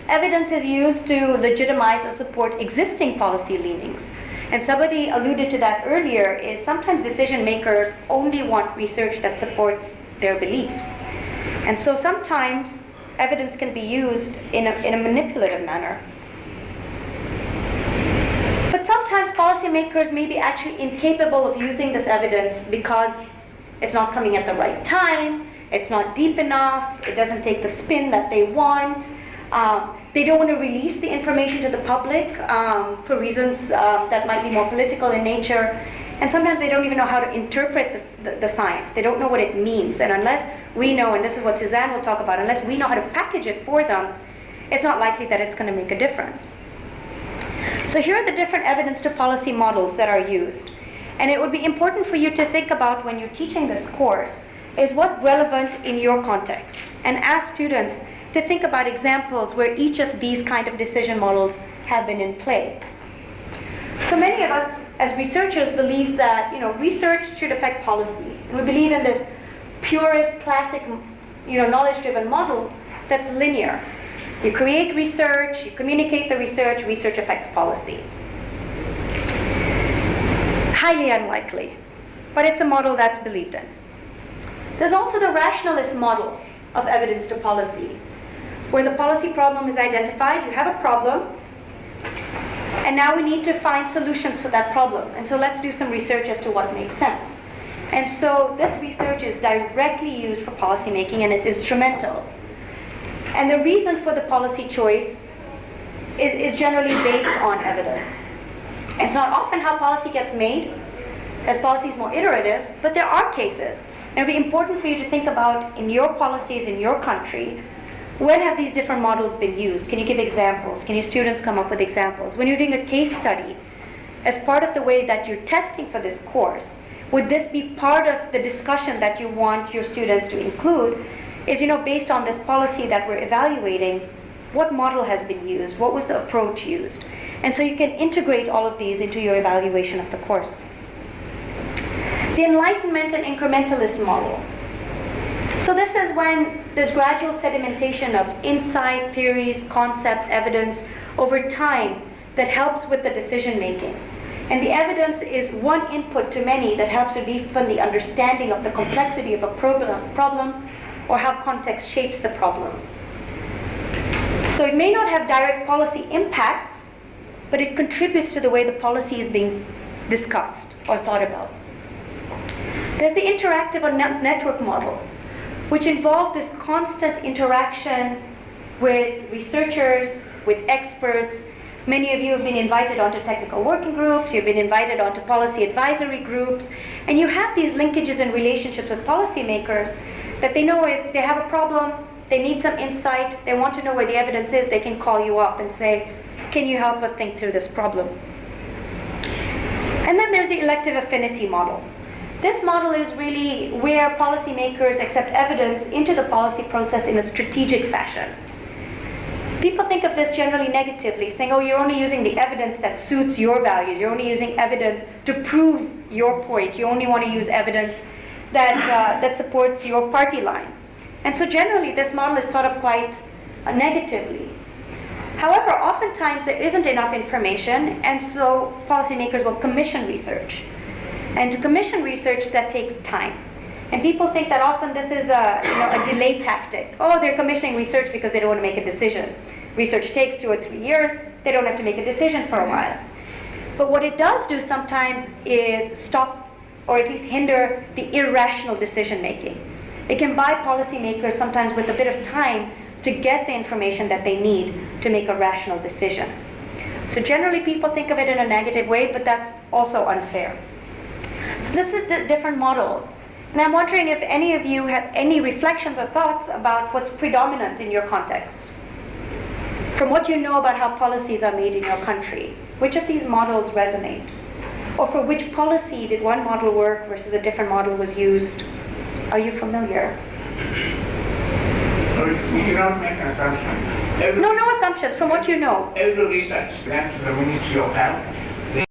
evidence is used to legitimize or support existing policy leanings. And somebody alluded to that earlier, is sometimes decision makers only want research that supports their beliefs. And so sometimes evidence can be used in a manipulative manner. But sometimes policymakers may be actually incapable of using this evidence because it's not coming at the right time, it's not deep enough, it doesn't take the spin that they want. They don't want to release the information to the public for reasons that might be more political in nature. And sometimes they don't even know how to interpret the science. They don't know what it means. And unless we know, and this is what Suzanne will talk about, unless we know how to package it for them, it's not likely that it's going to make a difference. So here are the different evidence to policy models that are used. And it would be important for you to think about when you're teaching this course, is what's relevant in your context, and ask students to think about examples where each of these kind of decision models have been in play. So many of us as researchers believe that research should affect policy. And we believe in this purist, classic, knowledge-driven model that's linear. You create research, you communicate the research affects policy. Highly unlikely, but it's a model that's believed in. There's also the rationalist model of evidence to policy, where the policy problem is identified, you have a problem, and now we need to find solutions for that problem. And so let's do some research as to what makes sense. And so this research is directly used for policymaking, and it's instrumental. And the reason for the policy choice is generally based on evidence. It's not often how policy gets made, as policy is more iterative, but there are cases. And it would be important for you to think about in your policies in your country, when have these different models been used? Can you give examples? Can your students come up with examples? When you're doing a case study, as part of the way that you're testing for this course, would this be part of the discussion that you want your students to include? Is, based on this policy that we're evaluating, what model has been used? What was the approach used? And so you can integrate all of these into your evaluation of the course. The Enlightenment and incrementalist model. So this is when there's gradual sedimentation of insight, theories, concepts, evidence over time that helps with the decision making. And the evidence is one input to many that helps to deepen the understanding of the complexity of a problem or how context shapes the problem. So it may not have direct policy impacts, but it contributes to the way the policy is being discussed or thought about. There's the interactive or network model, which involves this constant interaction with researchers, with experts. Many of you have been invited onto technical working groups, you've been invited onto policy advisory groups, and you have these linkages and relationships with policymakers that they know if they have a problem, they need some insight, they want to know where the evidence is, they can call you up and say, can you help us think through this problem? And then there's the elective affinity model. This model is really where policymakers accept evidence into the policy process in a strategic fashion. People think of this generally negatively, saying, oh, you're only using the evidence that suits your values. You're only using evidence to prove your point. You only want to use evidence that supports your party line. And so generally, this model is thought of quite negatively. However, oftentimes there isn't enough information, and so policymakers will commission research. And to commission research, that takes time. And people think that often this is a delay tactic. Oh, they're commissioning research because they don't want to make a decision. Research takes 2 or 3 years. They don't have to make a decision for a while. But what it does do sometimes is stop or at least hinder the irrational decision making. It can buy policymakers sometimes with a bit of time to get the information that they need to make a rational decision. So generally people think of it in a negative way, but that's also unfair. So this is different models. And I'm wondering if any of you have any reflections or thoughts about what's predominant in your context. From what you know about how policies are made in your country, which of these models resonate? Or for which policy did one model work versus a different model was used? Are you familiar? You cannot make an assumption. No assumptions, from what you know. Every research went to the Ministry of Health